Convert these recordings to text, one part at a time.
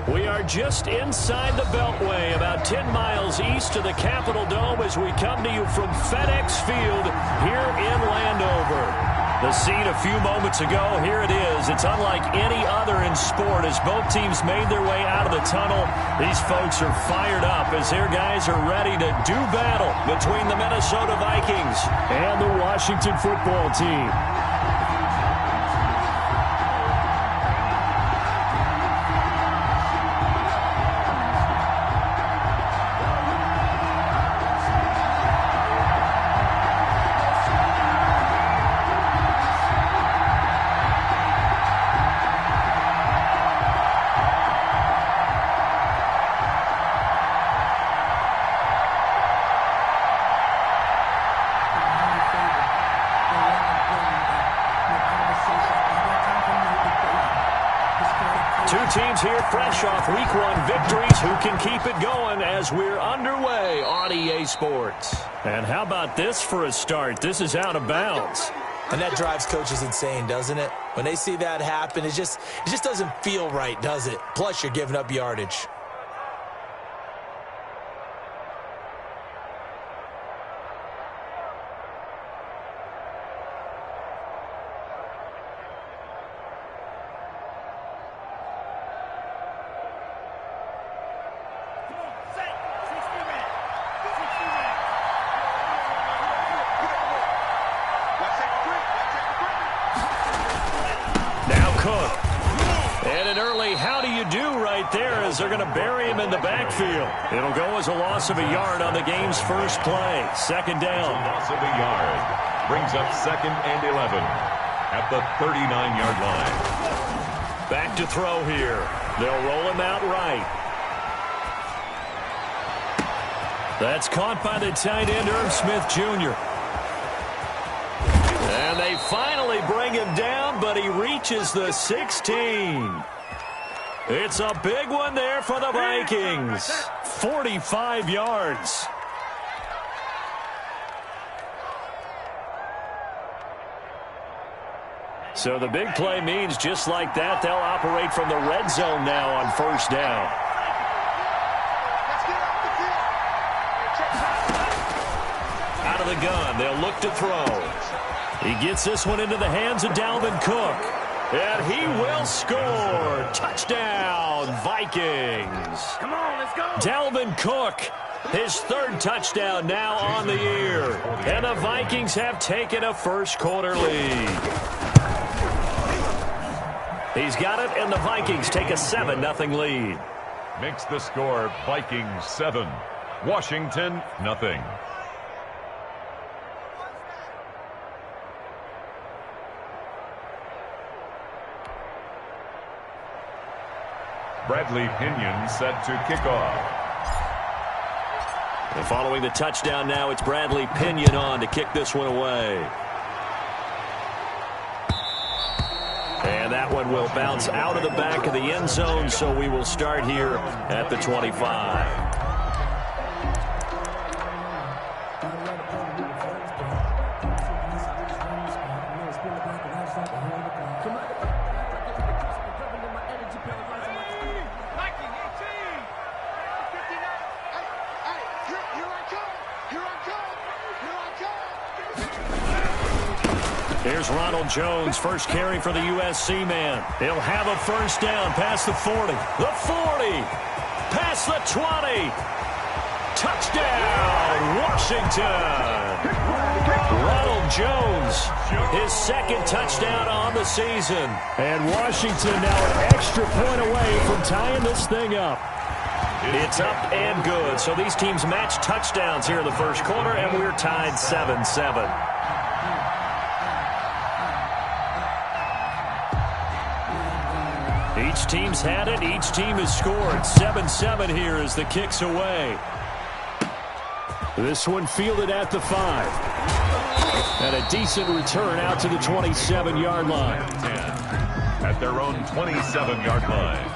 We are just inside the Beltway, about 10 miles east of the Capitol Dome as we come to you from FedEx Field here in Landover. The scene a few moments ago, here it is. It's unlike any other in sport as both teams made their way out of the tunnel. These folks are fired up as their guys are ready to do battle between the Minnesota Vikings and the Washington football team. Two teams here fresh off Week 1 victories who can keep it going as we're underway on EA Sports. And how about this for a start? This is out of bounds. And that drives coaches insane, doesn't it? When they see that happen, it just doesn't feel right, does it? Plus, you're giving up yardage. They're going to bury him in the backfield. It'll go as a loss of a yard on the game's first play. Second down. Loss of a yard. Brings up 2nd and 11 at the 39-yard line. Back to throw here. They'll roll him out right. That's caught by the tight end, Irv Smith Jr. And they finally bring him down, but he reaches the 16. It's a big one there for the Vikings. 45 yards. So the big play means just like that, they'll operate from the red zone now on first down. Out of the gun, they'll look to throw. He gets this one into the hands of Dalvin Cook. And he will score. Touchdown, Vikings. Come on, let's go. Dalvin Cook, his third touchdown now on the year. And the Vikings have taken a first-quarter lead. He's got it, and the Vikings take a 7-0 lead. Makes the score Vikings 7, Washington 0. Bradley Pinion set to kick off. And following the touchdown now, it's Bradley Pinion on to kick this one away. And that one will bounce out of the back of the end zone, so we will start here at the 25. Here's Ronald Jones, first carry for the USC man. He'll have a first down past the 40. The 40. Past the 20. Touchdown, Washington. Ronald Jones, his second touchdown on the season. And Washington now an extra point away from tying this thing up. It's up and good. So these teams match touchdowns here in the first quarter, and we're tied 7-7. Each team's had it. Each team has scored. 7-7 here as the kick's away. This one fielded at the 5. And a decent return out to the 27-yard line. At their own 27-yard line.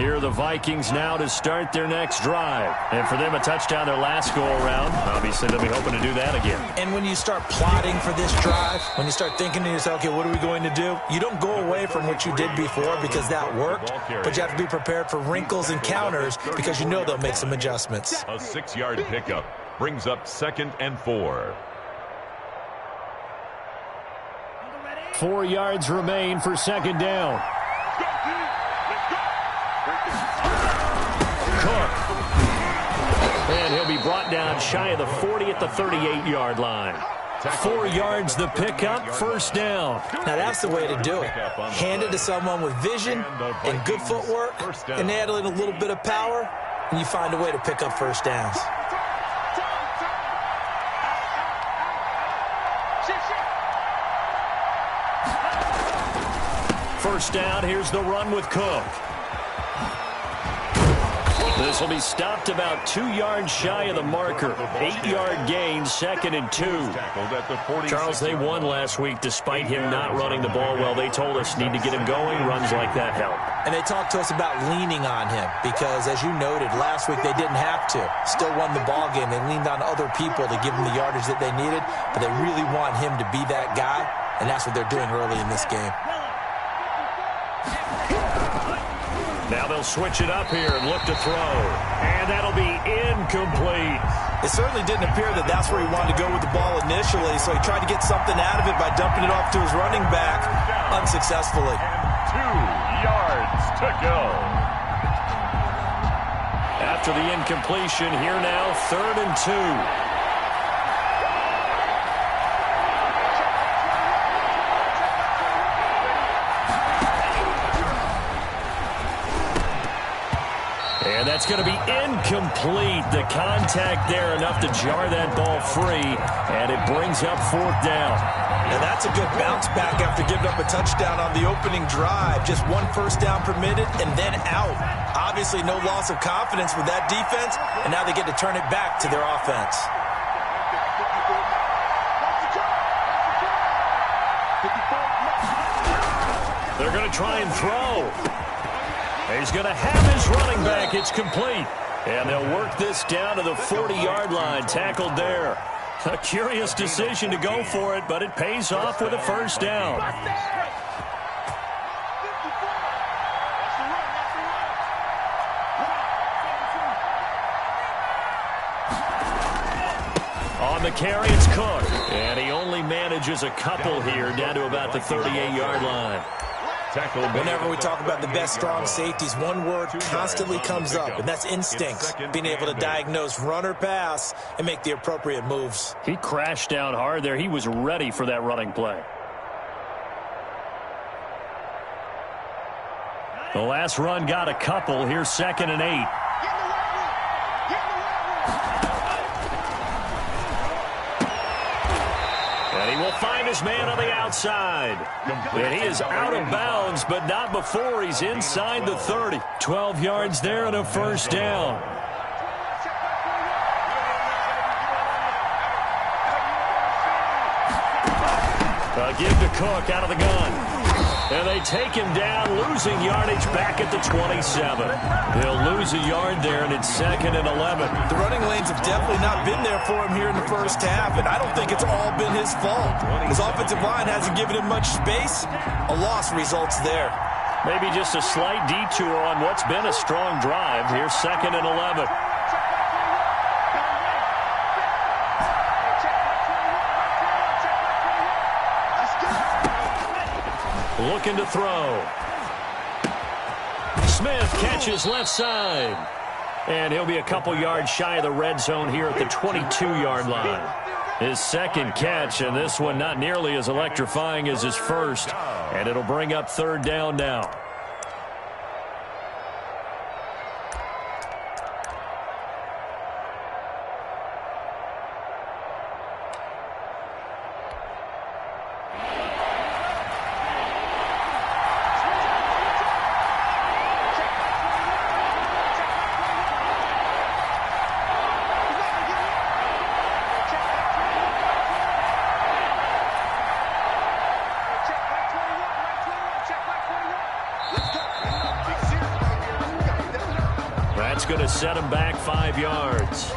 Here are the Vikings now to start their next drive. And for them, a touchdown their last go-around. Obviously, they'll be hoping to do that again. And when you start plotting for this drive, when you start thinking to yourself, okay, what are we going to do? You don't go away from what you did before because that worked, but you have to be prepared for wrinkles and counters because you know they'll make some adjustments. A 6-yard pickup brings up 2nd and 4. 4 yards remain for 2nd down. Cook. And he'll be brought down shy of the 40 at the 38-yard line. 4 yards the pickup, 1st down. Now that's the way to do it. Hand it to someone with vision and good footwork, and add in a little bit of power, and you find a way to pick up 1st downs. First down, here's the run with Cook. This will be stopped about 2 yards shy of the marker. 8-yard gain, 2nd and 2. Charles, they won last week despite him not running the ball well. They told us need to get him going. Runs like that help. And they talked to us about leaning on him because, as you noted, last week they didn't have to. Still won the ball game. They leaned on other people to give them the yardage that they needed, but they really want him to be that guy, and that's what they're doing early in this game. Now they'll switch it up here and look to throw. And that'll be incomplete. It certainly didn't appear that that's where he wanted to go with the ball initially, so he tried to get something out of it by dumping it off to his running back unsuccessfully. And 2 yards to go. After the incompletion, here now, 3rd and 2. And that's going to be incomplete. The contact there enough to jar that ball free, and it brings up 4th down. And that's a good bounce back after giving up a touchdown on the opening drive. Just 1 first down permitted and then out. Obviously no loss of confidence with that defense, and now they get to turn it back to their offense. They're going to try and throw. He's going to have his running back. It's complete. And they'll work this down to the 40-yard line. Tackled there. A curious decision to go for it, but it pays off with a 1st down. On the carry, it's Cook. And he only manages a couple here, down to about the 38-yard line. Whenever we talk about the best strong safeties, one word constantly comes up, and that's instinct. Being able to diagnose run or pass and make the appropriate moves. He crashed down hard there. He was ready for that running play. The last run got a couple. Here's 2nd and 8. And he will find his man on the outside. And he is out of bounds, but not before he's inside the 30. 12 yards there and a 1st down. A give to Cook out of the gun. And they take him down, losing yardage back at the 27. They'll lose a yard there, and it's 2nd and 11. The running lanes have definitely not been there for him here in the first half, and I don't think it's all been his fault. His offensive line hasn't given him much space. A loss results there. Maybe just a slight detour on what's been a strong drive. Here's 2nd and 11. Looking to throw. Smith catches left side. And he'll be a couple yards shy of the red zone here at the 22-yard line. His 2nd catch, and this one not nearly as electrifying as his first. And it'll bring up 3rd down now. That's going to set him back 5 yards.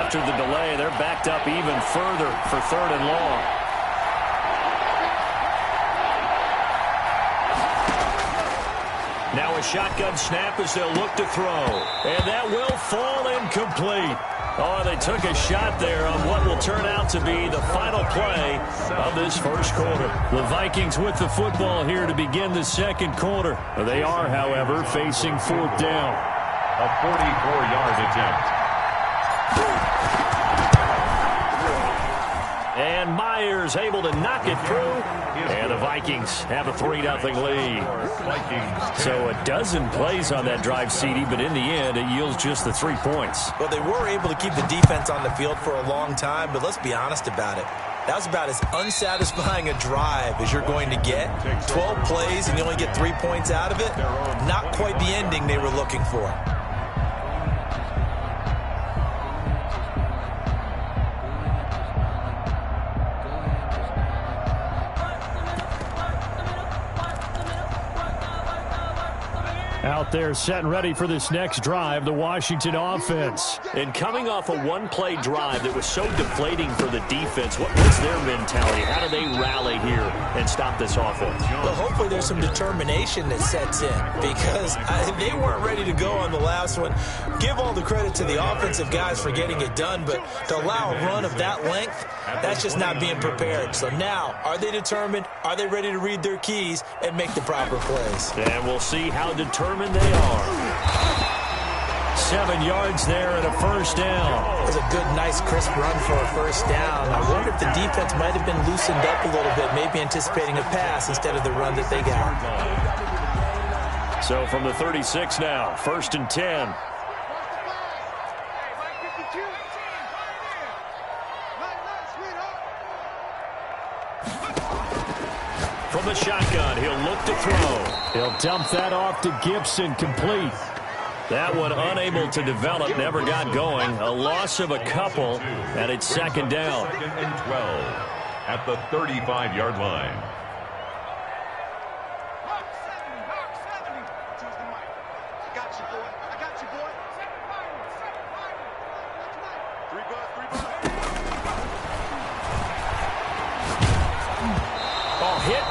After the delay, they're backed up even further for 3rd and long. Now a shotgun snap as they'll look to throw. And that will fall incomplete. Oh, they took a shot there on what will turn out to be the final play of this first quarter. The Vikings with the football here to begin the second quarter. They are, however, facing 4th down. A 44-yard attempt. And Myers able to knock it through. And the Vikings have a 3-0 lead. So a dozen plays on that drive, CD, but in the end, it yields just the 3 points. Well, they were able to keep the defense on the field for a long time, but let's be honest about it. That was about as unsatisfying a drive as you're going to get. 12 plays and you only get 3 points out of it. Not quite the ending they were looking for. Out there set and ready for this next drive, the Washington offense. And coming off a one-play drive that was so deflating for the defense, what's their mentality? How do they rally here and stop this offense? Well, hopefully there's some determination that sets in because they weren't ready to go on the last one. Give all the credit to the offensive guys for getting it done, but to allow a run of that length, that's just not being prepared. So now, are they determined? Are they ready to read their keys and make the proper plays? And we'll see how determined they are. 7 yards there and a first down. It was a good, nice, crisp run for a first down. I wonder if the defense might have been loosened up a little bit, maybe anticipating a pass instead of the run that they got. So from the 36 now, 1st and 10. From the shotgun, he'll look to throw. He'll dump that off to Gibson, complete. That one unable to develop, never got going. A loss of a couple, and it's 2nd down. 2nd and 12 at the 35-yard line.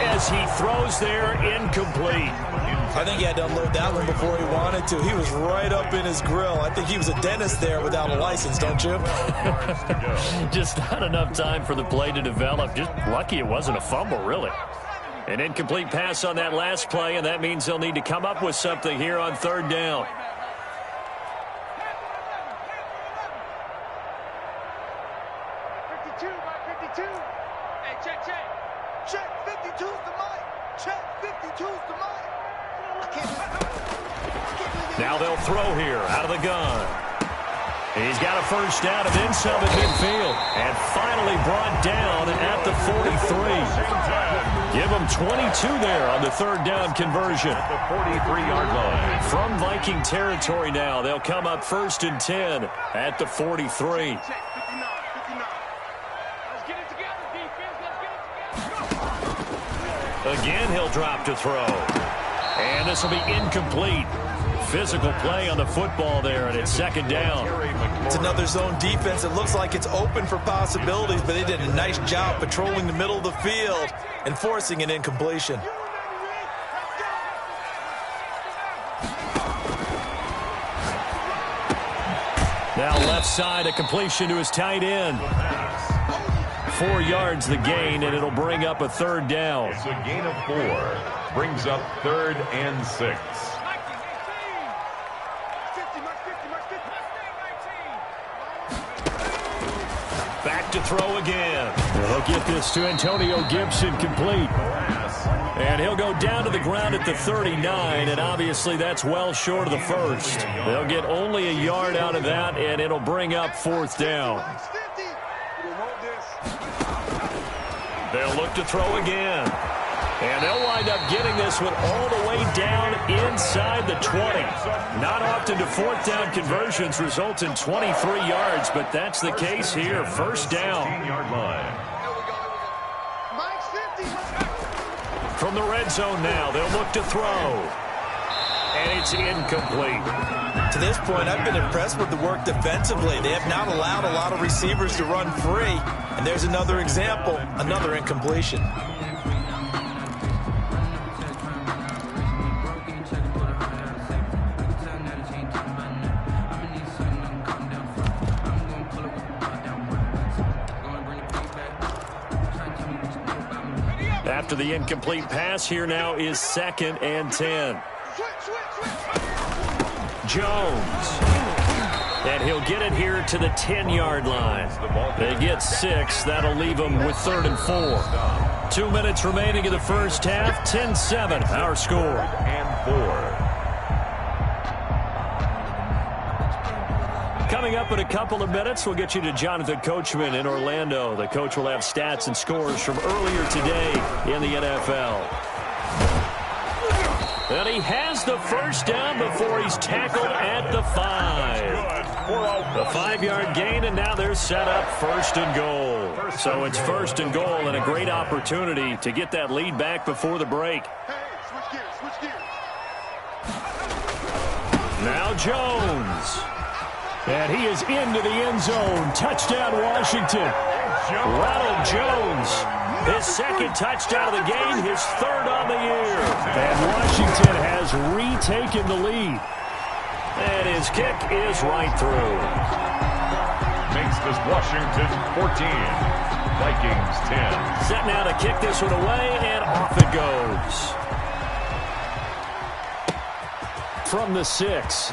As he throws there, incomplete. I think he had to unload that one before he wanted to. He was right up in his grill. I think he was a dentist there without a license, don't you? Just not enough time for the play to develop. Just lucky it wasn't a fumble, really. An incomplete pass on that last play, and that means they'll need to come up with something here on 3rd down. Now they'll throw here out of the gun. He's got a first down and then some at midfield. And finally brought down at the 43. Give him 22 there on the 3rd down conversion. At the 43-yard line. From Viking territory now, they'll come up 1st and 10 at the 43. Again, he'll drop to throw. And this will be incomplete. Physical play on the football there, and it's 2nd down. It's another zone defense. It looks like it's open for possibilities, but they did a nice job patrolling the middle of the field and forcing an incompletion. Now left side, a completion to his tight end. 4 yards the gain, and it'll bring up a 3rd down. It's a gain of 4. Brings up 3rd and 6. Back look to throw again. They'll get this to Antonio Gibson complete. And he'll go down to the ground at the 39, and obviously that's well short of the first. They'll get only a yard out of that, and it'll bring up 4th down. They'll look to throw again. And they'll wind up getting this one all the way down inside the 20. Not often do 4th down conversions result in 23 yards, but that's the case here. 1st down. 15-yard line. From the red zone now, they'll look to throw. And it's incomplete. To this point, I've been impressed with the work defensively. They have not allowed a lot of receivers to run free. And there's another example, another incompletion. After the incomplete pass, here now is 2nd and 10. Jones. And he'll get it here to the 10-yard line. They get 6. That'll leave them with 3rd and 4. 2 minutes remaining in the first half. 10-7, our score. And 4. Coming up in a couple of minutes, we'll get you to Jonathan Coachman in Orlando. The coach will have stats and scores from earlier today in the NFL. And he has the 1st down before he's tackled at the 5. The 5-yard gain, and now they're set up 1st and goal. So it's 1st and goal, and a great opportunity to get that lead back before the break. Now Jones. And he is into the end zone. Touchdown, Washington. Ronald Jones, his 2nd touchdown of the game, his 3rd on the year. And Washington has retaken the lead. And his kick is right through. Makes this Washington 14. Vikings 10. Set now to kick this one away, and off it goes. From the 6.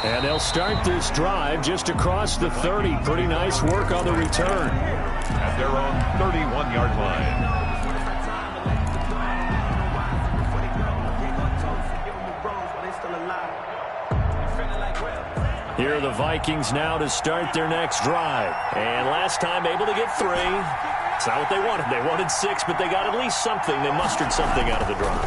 And they'll start this drive just across the 30. Pretty nice work on the return. At their own 31-yard line. Here are the Vikings now to start their next drive. And last time able to get 3. It's not what they wanted. They wanted 6, but they got at least something. They mustered something out of the drive.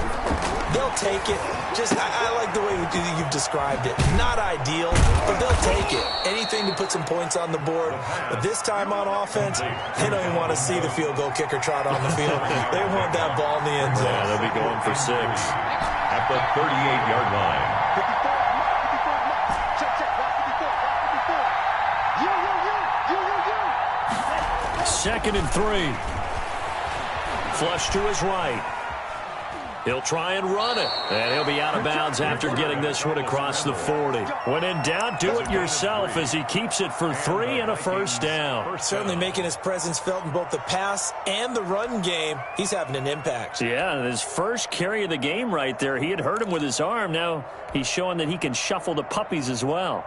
They'll take it. I like the way you've described it. Not ideal, but they'll take it. Anything to put some points on the board. But this time on offense, they don't even want to see the field goal kicker trot on the field. They want that ball in the end zone. Yeah, they'll be going for 6. At the 38-yard line. 2nd and 3. Flush to his right. He'll try and run it. And he'll be out of bounds after getting this one across the 40. When in doubt, do it yourself as he keeps it for 3 and a 1st down. Certainly making his presence felt in both the pass and the run game. He's having an impact. Yeah, his first carry of the game right there. He had hurt him with his arm. Now he's showing that he can shuffle the puppies as well.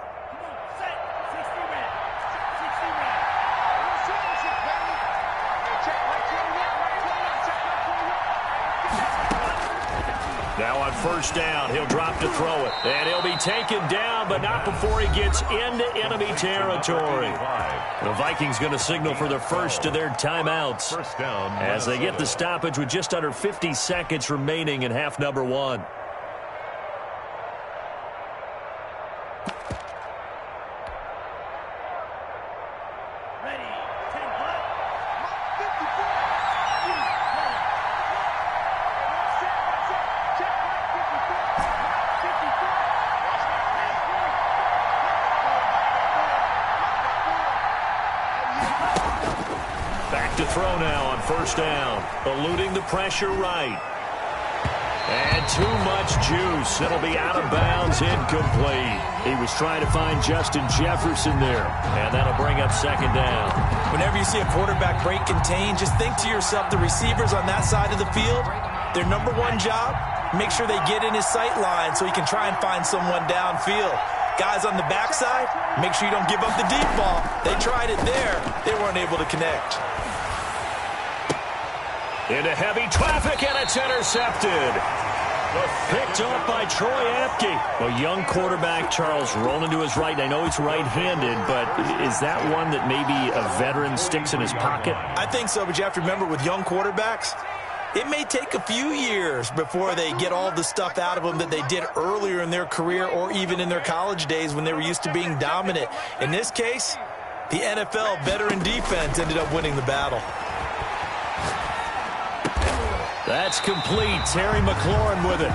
Now on 1st down, he'll drop to throw it. And he'll be taken down, but not before he gets into enemy territory. The Vikings going to signal for the first of their timeouts as they get the stoppage with just under 50 seconds remaining in half number 1. To throw now on 1st down. Eluding the pressure right. And too much juice. It'll be out of bounds, incomplete. He was trying to find Justin Jefferson there. And that'll bring up 2nd down. Whenever you see a quarterback break contain, just think to yourself, the receivers on that side of the field, their number 1 job, make sure they get in his sight line so he can try and find someone downfield. Guys on the backside, make sure you don't give up the deep ball. They tried it there. They weren't able to connect. Into heavy traffic, and it's intercepted. Picked up by Troy Apke. A young quarterback, Charles, rolling to his right. I know he's right-handed, but is that one that maybe a veteran sticks in his pocket? I think so, but you have to remember with young quarterbacks, it may take a few years before they get all the stuff out of them that they did earlier in their career or even in their college days when they were used to being dominant. In this case, the NFL veteran defense ended up winning the battle. That's complete. Terry McLaurin with it.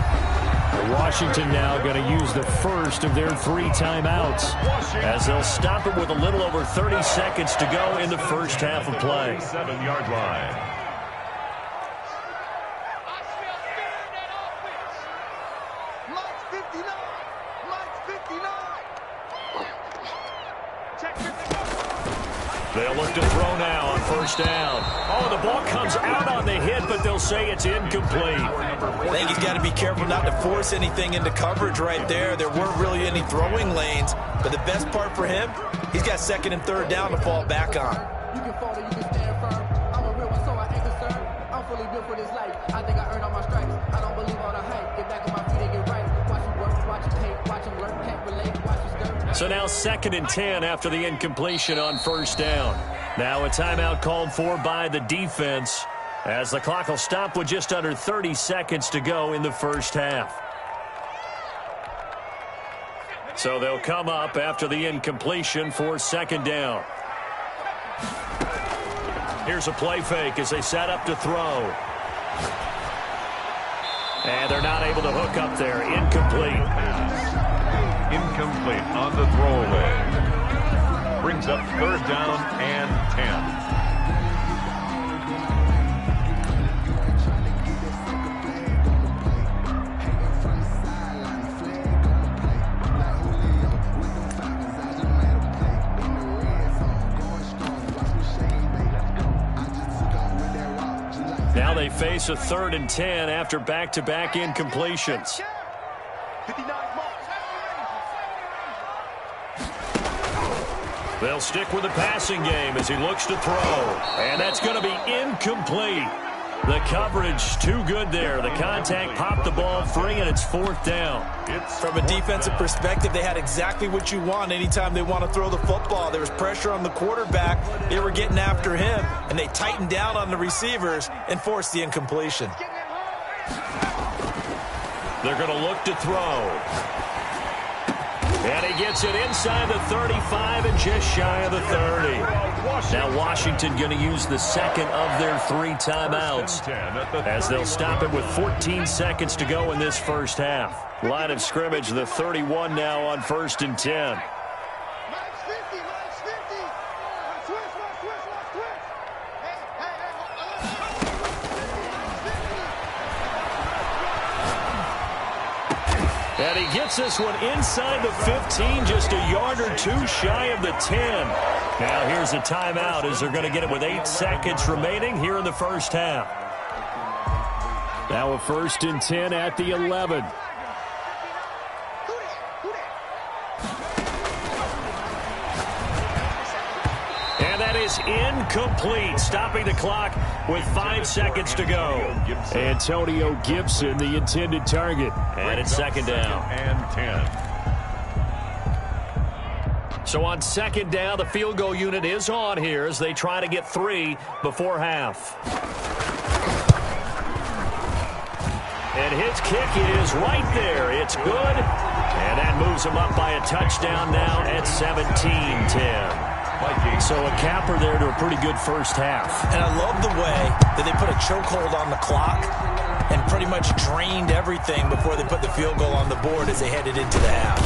Washington now going to use the first of their 3 timeouts as they'll stop it with a little over 30 seconds to go in the first half of play. 7-yard line. They'll look to throw now on first down. Oh, the ball comes out on the hit, but they'll say it's incomplete. I think he's got to be careful not to force anything into coverage right there. There weren't really any throwing lanes, but the best part for him, he's got 2nd and 3rd down to fall back on. You can fall or you can stand firm. I'm a real one, so I ain't concerned. I'm fully built for this life. I think I earned all my stripes. I don't believe all the hype. Get back on my feet and get right. Watch him work, watch him hate, watch him learn, can't relate, watch him skirt. So now 2nd and 10 after the incompletion on first down. Now a timeout called for by the defense as the clock will stop with just under 30 seconds to go in the first half. So they'll come up after the incompletion for 2nd down. Here's a play fake as they set up to throw. And they're not able to hook up there. Incomplete. Incomplete on the throwaway. Brings up 3rd down and 10. Now they face a 3rd and 10 after back-to-back incompletions. They'll stick with the passing game as he looks to throw. And that's going to be incomplete. The coverage too good there. The contact popped the ball free, and it's 4th down. From a defensive perspective, they had exactly what you want anytime they want to throw the football. There was pressure on the quarterback. They were getting after him, and they tightened down on the receivers and forced the incompletion. They're going to look to throw. And he gets it inside the 35 and just shy of the 30. Now Washington going to use the 2nd of their 3 timeouts as they'll stop it with 14 seconds to go in this first half. Line of scrimmage, the 31 now on 1st and 10. And he gets this one inside the 15, just a yard or 2 shy of the 10. Now here's a timeout as they're going to get it with 8 seconds remaining here in the first half. Now a 1st and 10 at the 11. And that is incomplete, stopping the clock with 5 seconds to go. Antonio Gibson, the intended target. And it's 2nd down. And 10. So on 2nd down, the field goal unit is on here as they try to get 3 before half. And his kick is right there. It's good. And that moves him up by a touchdown now at 17-10. So a capper there to a pretty good first half. And I love the way that they put a chokehold on the clock and pretty much drained everything before they put the field goal on the board as they headed into the half.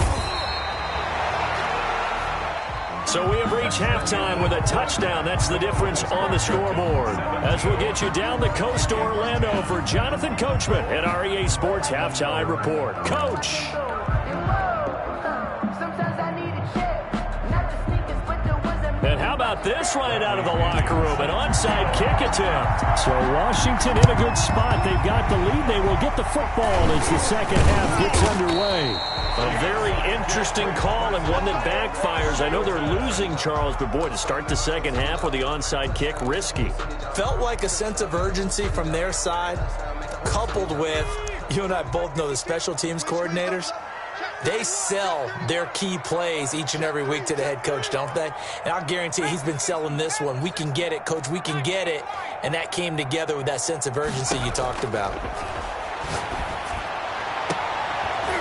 So we have reached halftime with a touchdown. That's the difference on the scoreboard. As we'll get you down the coast to Orlando for Jonathan Coachman at our EA Sports Halftime Report. Coach. And how about about this right out of the locker room? An onside kick attempt. So Washington in a good spot. They've got the lead. They will get the football as the second half gets underway. A very interesting call and one that backfires. I know they're losing, Charles, but boy, to start the second half with the onside kick, risky. Felt like a sense of urgency from their side, coupled with, you and I both know the special teams coordinators. They sell their key plays each and every week to the head coach, don't they? And I'll guarantee you he's been selling this one. We can get it, coach, we can get it. And that came together with that sense of urgency you talked about.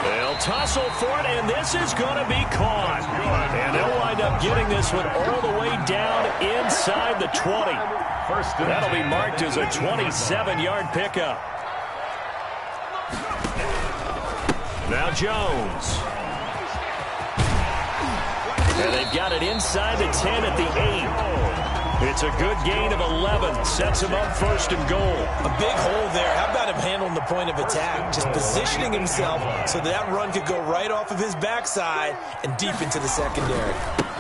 They'll tussle for it, and this is going to be caught. And they'll wind up getting this one all the way down inside the 20. That'll be marked as a 27-yard pickup. Now Jones. And they've got it inside the 10 at the 8. It's a good gain of 11. Sets him up first and goal. A big hole there. How about him handling the point of attack? Just positioning himself so that run could go right off of his backside and deep into the secondary.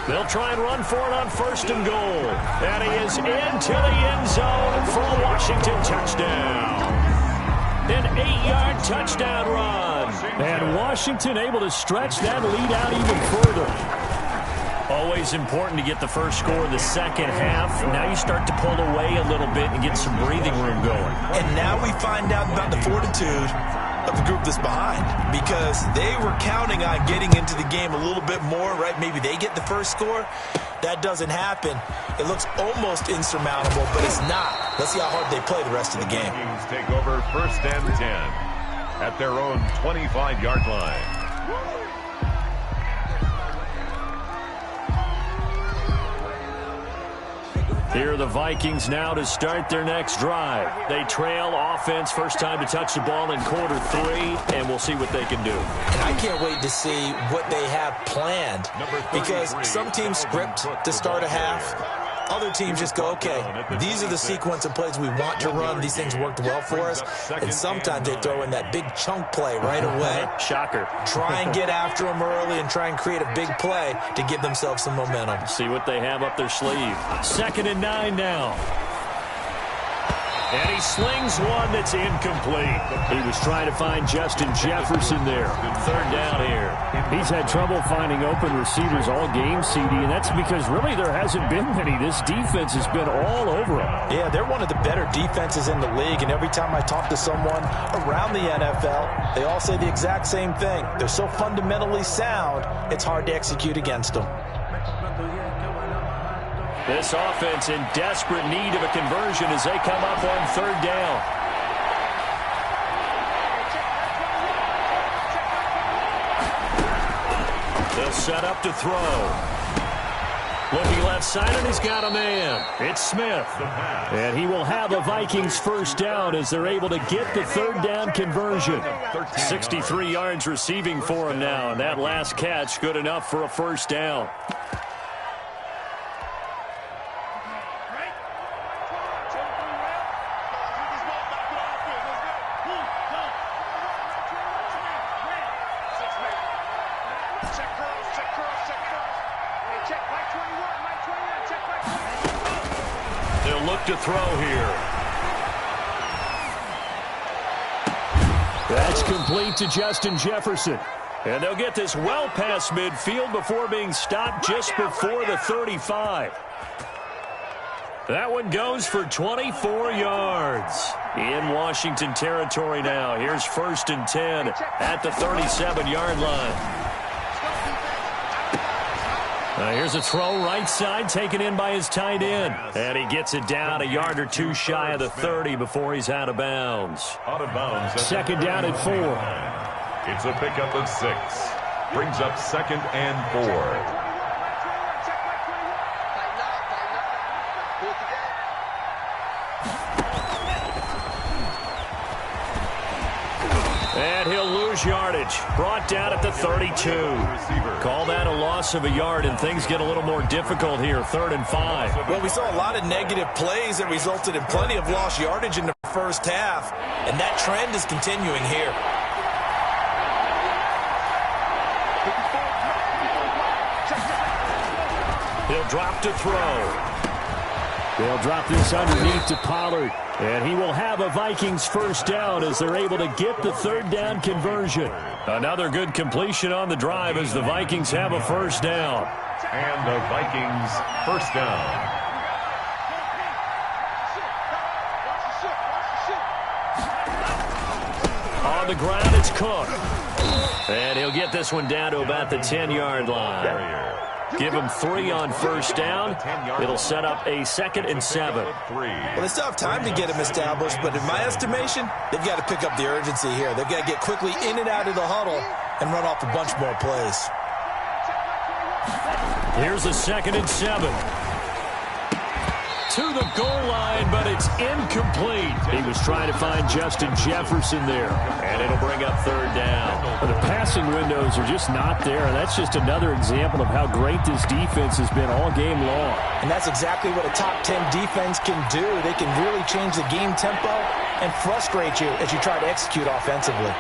They'll try and run for it on first and goal. And he is into the end zone for a Washington touchdown. An 8-yard touchdown run. And Washington able to stretch that lead out even further. Always important to get the first score in the second half. Now you start to pull away a little bit and get some breathing room going. And now we find out about the fortitude of the group that's behind, because they were counting on getting into the game a little bit more, right? Maybe they get the first score. That doesn't happen. It looks almost insurmountable, but it's not. Let's see how hard they play the rest of the game. Take over first and 10 at their own 25-yard line. Here are the Vikings now to start their next drive. They trail offense, first time to touch the ball in quarter 3, and we'll see what they can do. And I can't wait to see what they have planned, because some teams script to start a half. Other teams just go, okay, these are the sequence of plays we want to run. These things worked well for us. And sometimes they throw in that big chunk play right away. Shocker. Try and get after them early and try and create a big play to give themselves some momentum. See what they have up their sleeve. 2nd and 9 now. And he slings one that's incomplete. He was trying to find Justin Jefferson there. 3rd down here. He's had trouble finding open receivers all game, CD, and that's because really there hasn't been many. This defense has been all over him. Yeah, they're one of the better defenses in the league, and every time I talk to someone around the NFL, they all say the exact same thing. They're so fundamentally sound, it's hard to execute against them. This offense in desperate need of a conversion as they come up on 3rd down. They'll set up to throw. Looking left side, and he's got a man. It's Smith. And he will have a Vikings first down as they're able to get the 3rd down conversion. 63 yards receiving for him now, and that last catch good enough for a first down. To throw here. That's complete to Justin Jefferson. And they'll get this well past midfield before being stopped just before the 35. That one goes for 24 yards. In Washington territory now. Here's 1st and 10 at the 37-yard line. Here's a throw right side taken in by his tight end. And he gets it down a yard or 2 shy of the 30 before he's out of bounds. Out of bounds. 2nd down at 4. It's a pickup of 6. Brings up 2nd and 4. And he'll lose yardage. Brought down at the 32. Call that a loss of a yard, and things get a little more difficult here. 3rd and 5. Well, we saw a lot of negative plays that resulted in plenty of lost yardage in the first half, and that trend is continuing here. He'll They'll drop to throw. They'll drop this underneath to Pollard. And he will have a Vikings first down as they're able to get the third down conversion. Another good completion on the drive as the Vikings have a first down. And the Vikings first down. On the ground, it's Cook. And he'll get this one down to about the 10-yard line. Give him 3 on first down. It'll set up a 2nd and 7. Well, they still have time to get him established, but in my estimation, they've got to pick up the urgency here. They've got to get quickly in and out of the huddle and run off a bunch more plays. Here's a 2nd and 7. To the goal line, but it's incomplete. He was trying to find Justin Jefferson there, and it'll bring up third down. The passing windows are just not there. That's just another example of how great this defense has been all game long. And that's exactly what a top 10 defense can do. They can really change the game tempo and frustrate you as you try to execute offensively.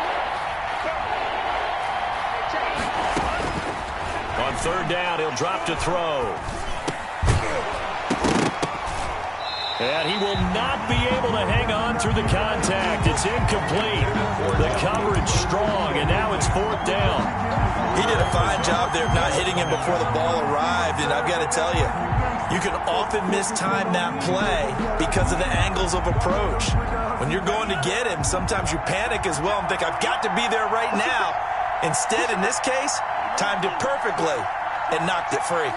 On third down, he'll drop to throw. And he will not be able to hang on through the contact. It's incomplete. The coverage strong, and now it's 4th down. He did a fine job there of not hitting him before the ball arrived, and I've got to tell you, you can often mistime that play because of the angles of approach. When you're going to get him, sometimes you panic as well and think, I've got to be there right now. Instead, in this case, timed it perfectly and knocked it free.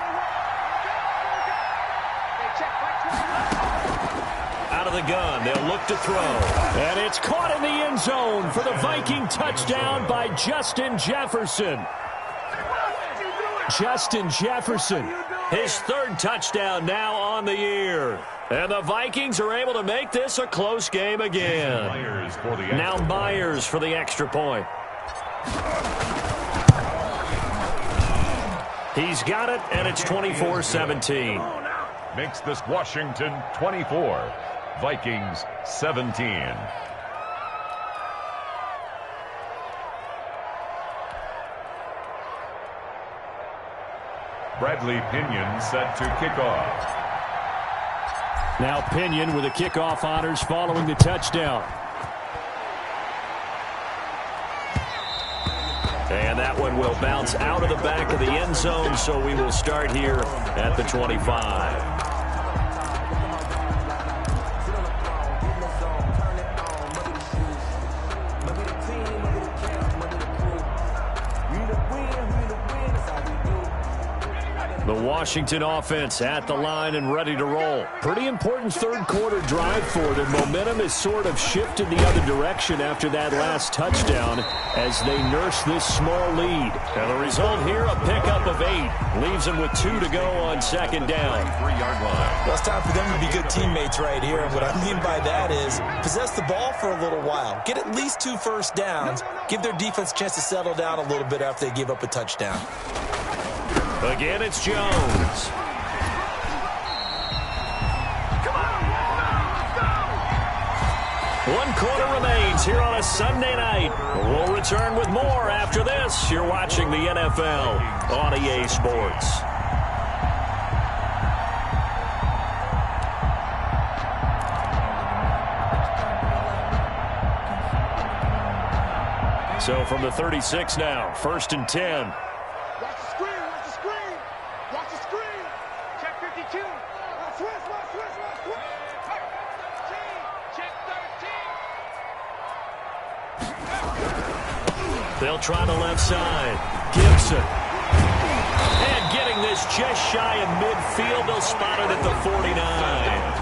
Out of the gun, they'll look to throw. And it's caught in the end zone for the Viking touchdown by Justin Jefferson. Justin Jefferson, his 3rd touchdown now on the year. And the Vikings are able to make this a close game again. Now Myers for the extra point. He's got it, and it's 24-17. Makes this Washington 24. Vikings 17. Bradley Pinion set to kick off. Now Pinion with the kickoff honors following the touchdown. And that one will bounce out of the back of the end zone, so we will start here at the 25. The Washington offense at the line and ready to roll. Pretty important third quarter drive for them. Momentum has sort of shifted the other direction after that last touchdown as they nurse this small lead. And the result here, a pickup of 8. Leaves them with 2 to go on 2nd down. 3-yard line. Well, it's time for them to be good teammates right here. And what I mean by that is possess the ball for a little while. Get at least 2 first downs. Give their defense a chance to settle down a little bit after they give up a touchdown. Again, it's Jones. One quarter remains here on a Sunday night. We'll return with more after this. You're watching the NFL on EA Sports. So from the 36 now, 1st and 10. They'll try the left side. Gibson. And getting this just shy of midfield. They'll spot it at the 49.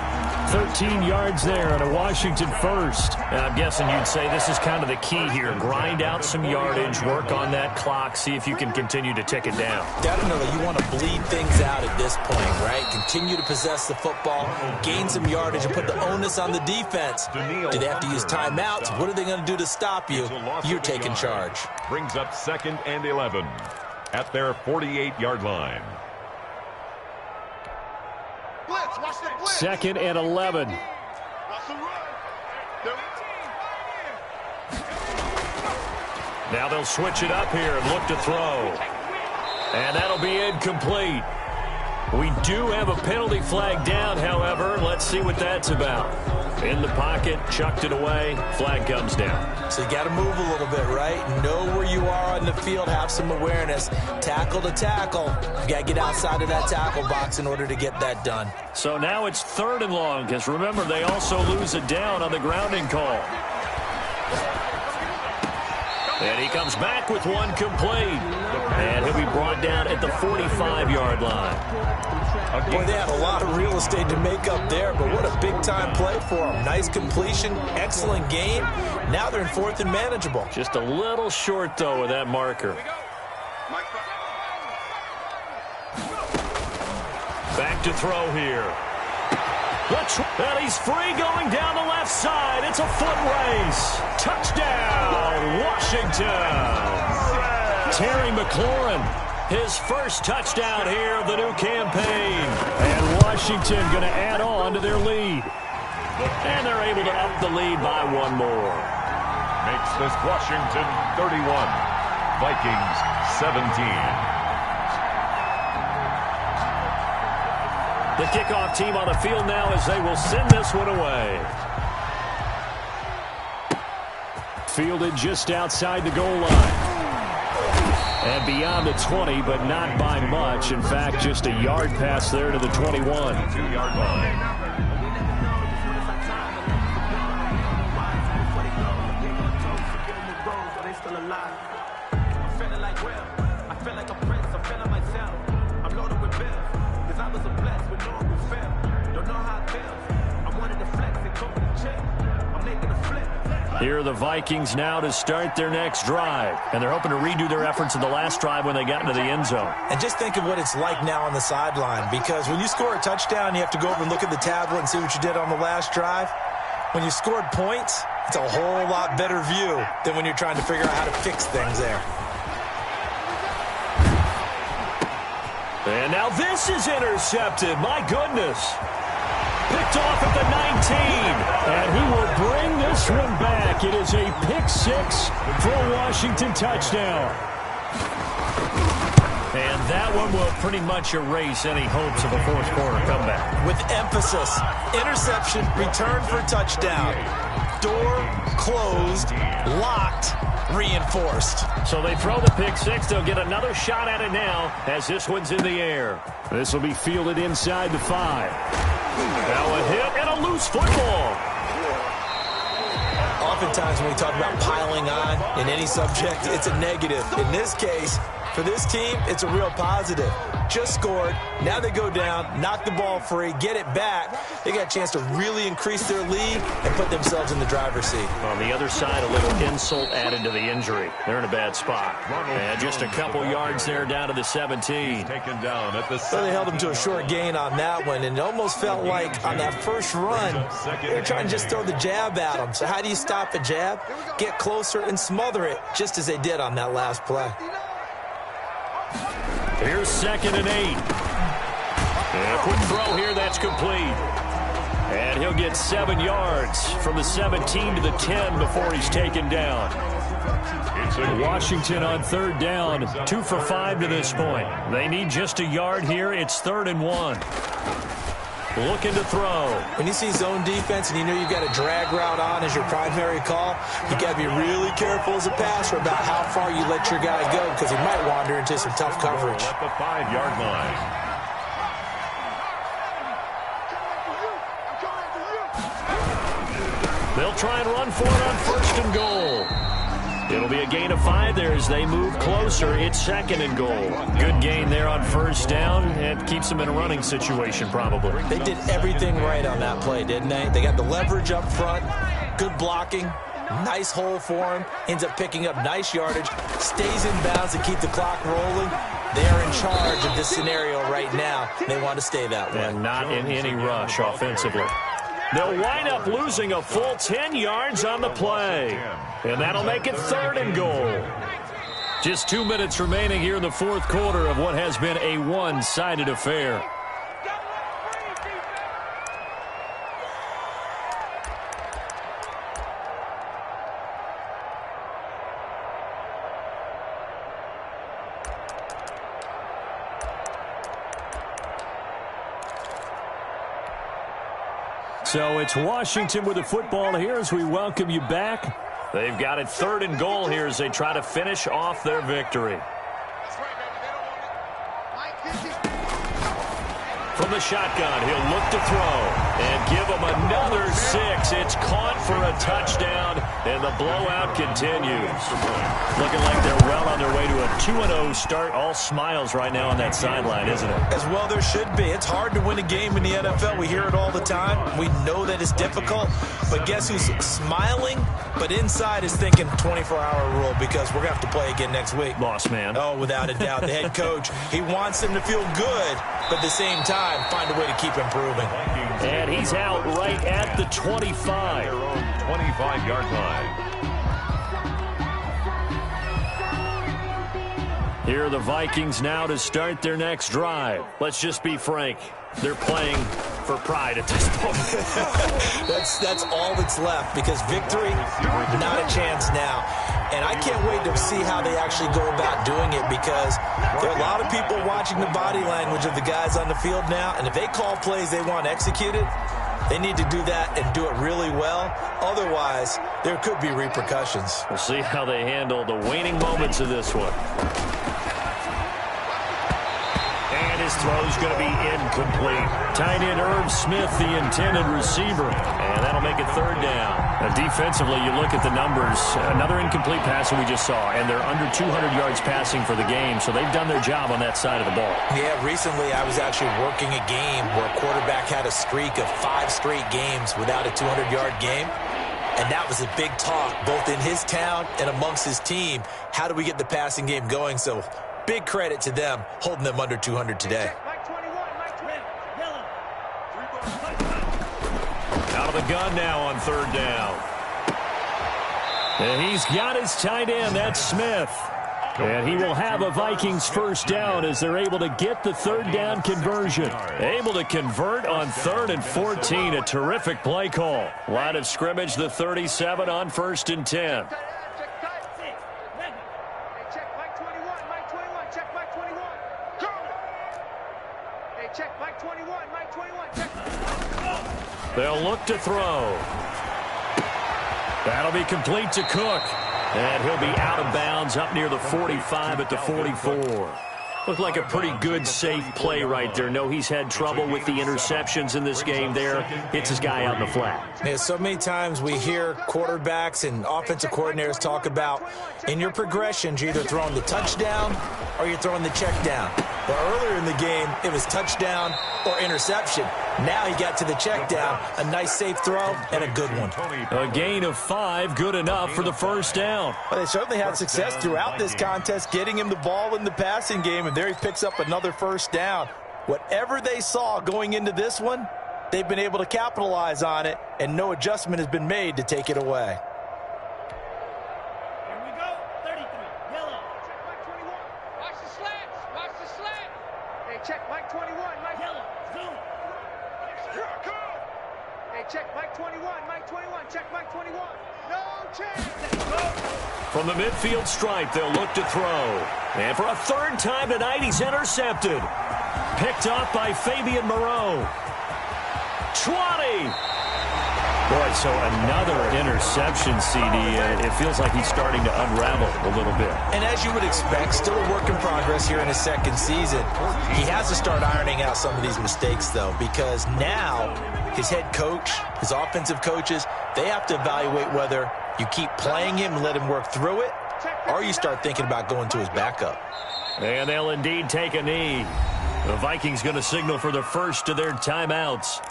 13 yards there and a Washington first. And I'm guessing you'd say this is kind of the key here. Grind out some yardage, work on that clock, see if you can continue to tick it down. Definitely, you want to bleed things out at this point, right? Continue to possess the football, gain some yardage, and put the onus on the defense. Do they have to use timeouts? What are they going to do to stop you? You're taking charge. Brings up 2nd and 11 at their 48-yard line. 2nd and 11. Now they'll switch it up here and look to throw. And that'll be incomplete. We do have a penalty flag down, however. Let's see what that's about. In the pocket, chucked it away, flag comes down. So you got to move a little bit, right? Know where you are on the field, have some awareness. Tackle to tackle. You got to get outside of that tackle box in order to get that done. So now it's 3rd and long, because remember, they also lose a down on the grounding call. And he comes back with one complete. And he'll be brought down at the 45-yard line. Boy, they had a lot of real estate to make up there, but what a big-time play for them. Nice completion, excellent game. Now they're in 4th and manageable. Just a little short, though, with that marker. Back to throw here. And he's free going down the left side. It's a foot race. Touchdown, Washington. Terry McLaurin, his first touchdown here of the new campaign. And Washington going to add on to their lead. And they're able to up the lead by one more. Makes this Washington 31, Vikings 17. The kickoff team on the field now as they will send this one away. Fielded just outside the goal line. And beyond the 20, but not by much. In fact, just a yard pass there to the 21. 2-yard line. Here are the Vikings now to start their next drive. And they're hoping to redo their efforts in the last drive when they got into the end zone. And just think of what it's like now on the sideline, because when you score a touchdown, you have to go over and look at the tablet and see what you did on the last drive. When you scored points, it's a whole lot better view than when you're trying to figure out how to fix things there. And now this is intercepted. My goodness. Picked off at the 19. And he will bring this one back. It is a pick-6 for a Washington touchdown. And that one will pretty much erase any hopes of a fourth-quarter comeback. With emphasis, interception, return for touchdown. Door closed, locked, reinforced. So they throw the pick-6. They'll get another shot at it now as this one's in the air. This will be fielded inside the 5. Now a hit and a loose football. Oftentimes when we talk about piling on in any subject, it's a negative. In this case, for this team, it's a real positive. Just scored. Now they go down, knock the ball free, get it back. They got a chance to really increase their lead and put themselves in the driver's seat. On the other side, a little insult added to the injury. They're in a bad spot. And just a couple yards there down to the 17. Taken down at the So they held them to a short gain on that one, and it almost felt like on that first run, they were trying to just throw the jab at them. So how do you stop a jab? Get closer and smother it, just as they did on that last play. Here's 2nd and 8. And a quick throw here, that's complete. And he'll get 7 yards from the 17 to the 10 before he's taken down. Washington on 3rd down, 2 for 5 to this point. They need just a yard here. It's 3rd and 1. Looking to throw. When you see zone defense and you know you've got a drag route on as your primary call, you got to be really careful as a passer about how far you let your guy go, because he might wander into some tough coverage. At the 5-yard line. They'll try and run for it on 1st and goal. It'll be a gain of 5 there as they move closer. It's 2nd and goal. Good gain there on 1st down. It keeps them in a running situation probably. They did everything right on that play, didn't they? They got the leverage up front, good blocking, nice hole for him, ends up picking up nice yardage, stays in bounds to keep the clock rolling. They're in charge of this scenario right now. They want to stay that way. And not in any rush offensively. They'll wind up losing a full 10 yards on the play. And that'll make it 3rd and goal. Just 2 minutes remaining here in the 4th quarter of what has been a one-sided affair. So it's Washington with the football here as we welcome you back. They've got it 3rd and goal here as they try to finish off their victory. From the shotgun, he'll look to throw and give him another 6. It's caught for a touchdown, and the blowout continues. Looking like they're well on their way to a 2-0 start. All smiles right now on that sideline, isn't it? As well there should be. It's hard to win a game in the NFL. We hear it all the time. We know that it's difficult. But guess who's smiling, but inside is thinking 24-hour rule because we're going to have to play again next week. Boss man. Oh, without a doubt. The head coach, he wants them to feel good, but at the same time, find a way to keep improving. And he's out right at the 25. Their own 25-yard line. Here are the Vikings now to start their next drive. Let's just be frank. They're playing for pride at this point. That's all that's left because victory, not a chance now. And I can't wait to see how they actually go about doing it because there are a lot of people watching the body language of the guys on the field now. And if they call plays they want executed, they need to do that and do it really well. Otherwise, there could be repercussions. We'll see how they handle the waning moments of this one. His throw's going to be incomplete. Tight end Irv Smith, the intended receiver. And that'll make it 3rd down. Now, defensively, you look at the numbers. Another incomplete pass that we just saw. And they're under 200 yards passing for the game. So they've done their job on that side of the ball. Yeah, recently I was actually working a game where a quarterback had a streak of 5 straight games without a 200-yard game. And that was a big talk, both in his town and amongst his team. How do we get the passing game going? So big credit to them, holding them under 200 today. Out of the gun now on 3rd down. And he's got his tight end, that's Smith. And he will have a Vikings 1st down as they're able to get the 3rd down conversion. Able to convert on 3rd and 14, a terrific play call. Line of scrimmage, the 37 on 1st and 10. They'll look to throw. That'll be complete to Cook. And he'll be out of bounds up near the 45 at the 44. Looked like a pretty good, safe play right there. No, he's had trouble with the interceptions in this game there. Hits his guy out in the flat. Yeah, so many times we hear quarterbacks and offensive coordinators talk about in your progressions, you're either throwing the touchdown or you're throwing the check down. But earlier in the game, it was touchdown or interception. Now he got to the check down, a nice safe throw, and a good one. A gain of 5, good enough for the 1st down. Well, they certainly had success throughout this contest, getting him the ball in the passing game, and there he picks up another 1st down. Whatever they saw going into this one, they've been able to capitalize on it, and no adjustment has been made to take it away. From the midfield stripe, they'll look to throw. And for a 3rd time tonight, he's intercepted. Picked off by Fabian Moreau. 20. Boy, so another interception, CD. It feels like he's starting to unravel a little bit. And as you would expect, still a work in progress here in his 2nd season. He has to start ironing out some of these mistakes, though, because now his head coach, his offensive coaches, they have to evaluate whether you keep playing him and let him work through it, or you start thinking about going to his backup. And they'll indeed take a knee. The Vikings going to signal for the first of their timeouts,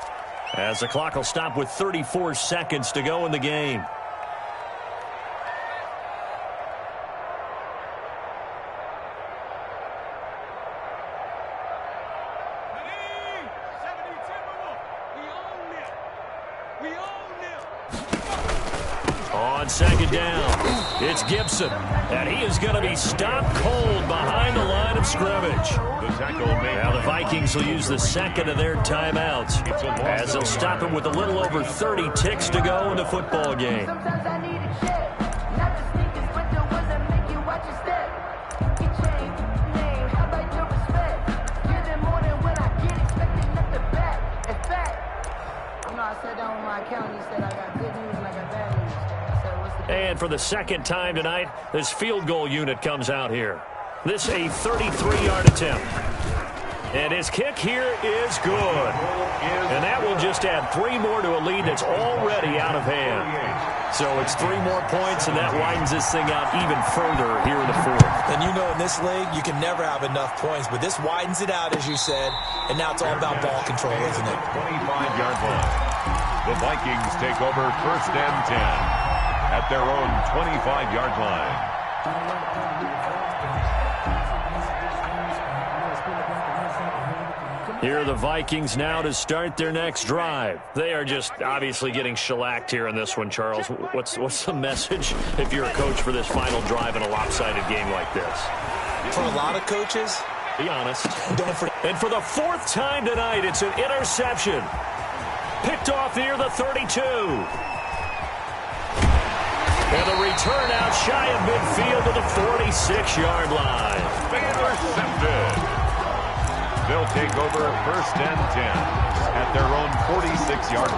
as the clock will stop with 34 seconds to go in the game. On 2nd down, it's Gibson, and he is going to be stopped cold behind the line of scrimmage. Now the Vikings will use the 2nd of their timeouts, as they'll stop him with a little over 30 ticks to go in the football game. know, I sat down with my accountant. He said I got good news and I got bad news. I said, what's the bad And for the second time tonight, this field goal unit comes out here. This a 33-yard attempt. And his kick here is good. And that will just add 3 more to a lead that's already out of hand. So it's 3 more points, and that widens this thing out even further here in the fourth. And you know in this league, you can never have enough points, but this widens it out, as you said, and now it's all about ball control, isn't it? 25-yard line. The Vikings take over 1st and 10 at their own 25-yard line. Here are the Vikings now to start their next drive. They are just obviously getting shellacked here in this one, Charles. What's the message if you're a coach for this final drive in a lopsided game like this? For a lot of coaches, be honest. And for the 4th time tonight, it's an interception. Picked off near the 32. And the return out shy of midfield to the 46-yard line. Intercepted. They'll take over 1st and 10 at their own 46-yard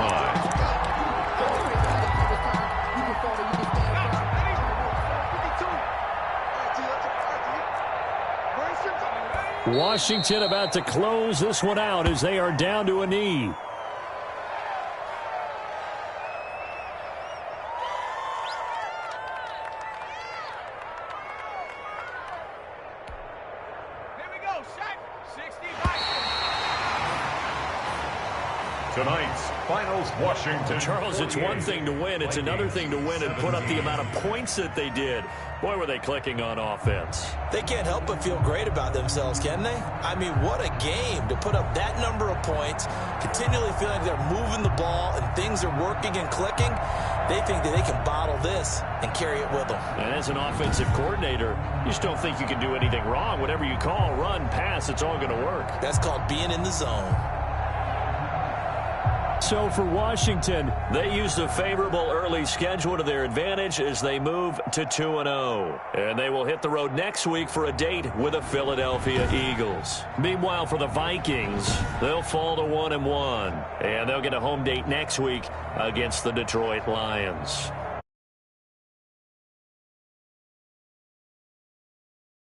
line. Washington about to close this one out as they are down to a knee. Tonight's finals, Washington. Charles, it's one thing to win. It's another thing to win and put up the amount of points that they did. Boy, were they clicking on offense. they can't help but feel great about themselves, can they? I mean, what a game to put up that number of points, continually feeling like they're moving the ball and things are working and clicking. They think that they can bottle this and carry it with them. And as an offensive coordinator, you just don't think you can do anything wrong. Whatever you call, run, pass, it's all going to work. That's called being in the zone. So for Washington, they used a favorable early schedule to their advantage as they move to 2-0. And they will hit the road next week for a date with the Philadelphia Eagles. Meanwhile, for the Vikings, they'll fall to 1-1. And they'll get a home date next week against the Detroit Lions.